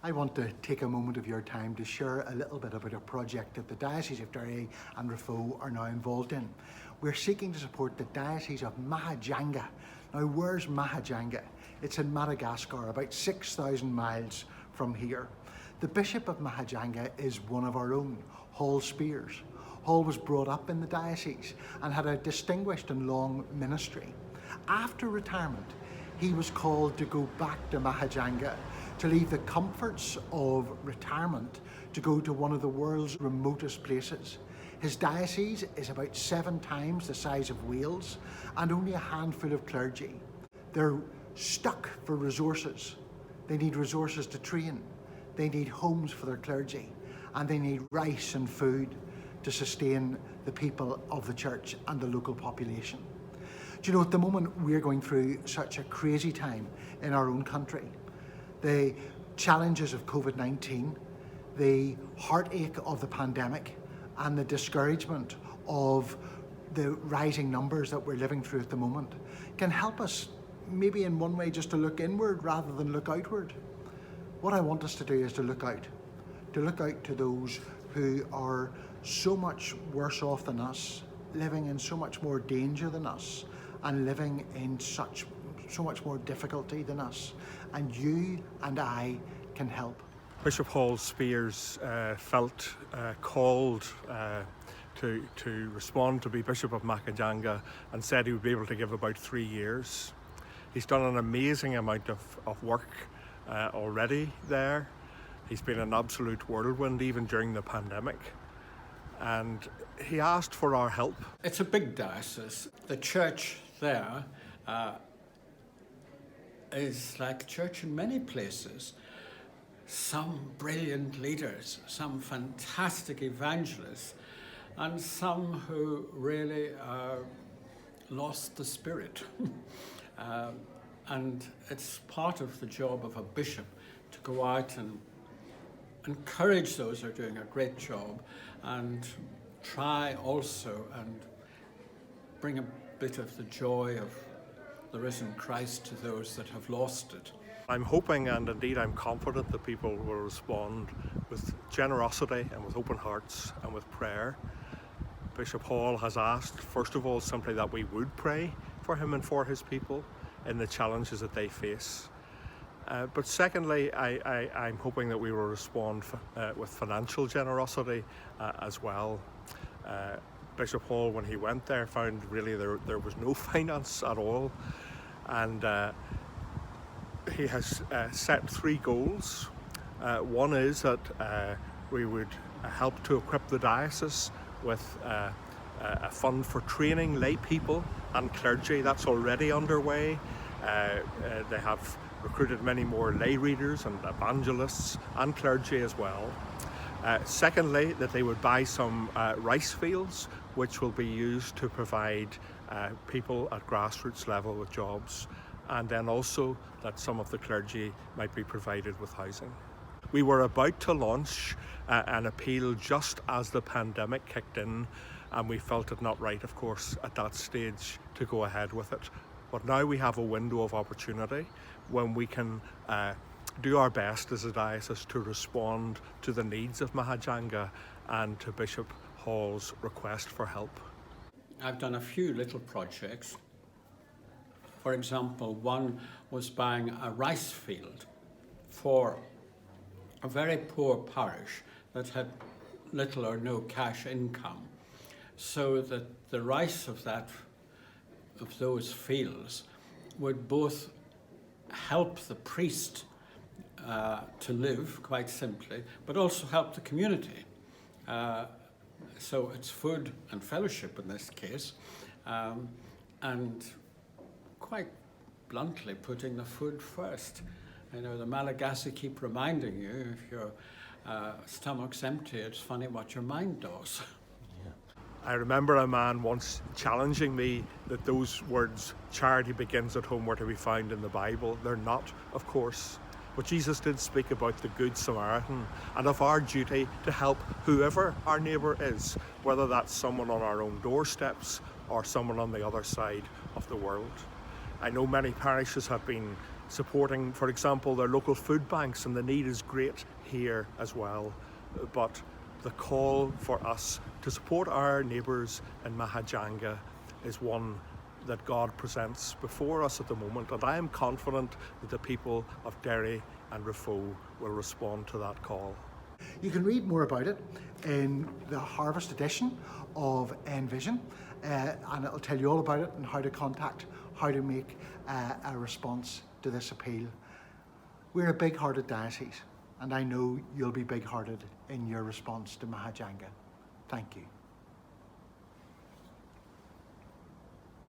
I want to take a moment of your time to share a little bit about a project that the Diocese of Derry and Raphoe are now involved in. We're seeking to support the Diocese of Mahajanga. Now, where's Mahajanga? It's in Madagascar, about 6,000 miles from here. The Bishop of Mahajanga is one of our own, Hall Spears. Hall was brought up in the diocese and had a distinguished and long ministry. After retirement, he was called to go back to Mahajanga, to leave the comforts of retirement to go to one of the world's remotest places. His diocese is about 7 times the size of Wales and only a handful of clergy. They're stuck for resources. They need resources to train. They need homes for their clergy, and they need rice and food to sustain the people of the church and the local population. Do you know, at the moment we're going through such a crazy time in our own country. The challenges of COVID-19, the heartache of the pandemic, and the discouragement of the rising numbers that we're living through at the moment can help us maybe in one way just to look inward rather than look outward. What I want us to do is to look out to those who are so much worse off than us, living in so much more danger than us, and living in so much more difficulty than us. And you and I can help. Bishop Hall Spears felt called to respond to be Bishop of Mahajanga and said he would be able to give about 3 years. He's done an amazing amount of work already there. He's been an absolute whirlwind even during the pandemic. And he asked for our help. It's a big diocese. The church there is like church in many places. Some brilliant leaders, some fantastic evangelists, and some who really lost the spirit. And it's part of the job of a bishop to go out and encourage those who are doing a great job and try also and bring a bit of the joy of the risen Christ to those that have lost it. I'm hoping, and indeed I'm confident, that people will respond with generosity and with open hearts and with prayer. Bishop Hall has asked, first of all, simply that we would pray for him and for his people in the challenges that they face. But secondly, I'm hoping that we will respond with financial generosity as well. Bishop Hall, when he went there, found really there was no finance at all. And he has set 3 goals. One is that we would help to equip the diocese with a fund for training lay people and clergy. That's already underway. They have recruited many more lay readers and evangelists and clergy as well. Secondly, that they would buy some rice fields which will be used to provide people at grassroots level with jobs, and then also that some of the clergy might be provided with housing. We were about to launch an appeal just as the pandemic kicked in, and we felt it not right, of course, at that stage to go ahead with it. But now we have a window of opportunity when we can do our best as a diocese to respond to the needs of Mahajanga and to Bishop Hall's request for help. I've done a few little projects. For example, one was buying a rice field for a very poor parish that had little or no cash income, so that the rice of those fields would both help the priest to live, quite simply, but also help the community. So it's food and fellowship in this case, and quite bluntly putting the food first. You know, the Malagasy keep reminding you, if your stomach's empty, it's funny what your mind does. I remember a man once challenging me that those words, charity begins at home, were to be found in the Bible. They're not, of course. But Jesus did speak about the Good Samaritan and of our duty to help whoever our neighbour is, whether that's someone on our own doorsteps or someone on the other side of the world. I know many parishes have been supporting, for example, their local food banks, and the need is great here as well. But the call for us to support our neighbours in Mahajanga is one that God presents before us at the moment, and I am confident that the people of Derry and Raphoe will respond to that call. You can read more about it in the Harvest edition of Envision, and it'll tell you all about it and how to contact, how to make a response to this appeal. We're a big-hearted diocese, and I know you'll be big-hearted in your response to Mahajanga. Thank you.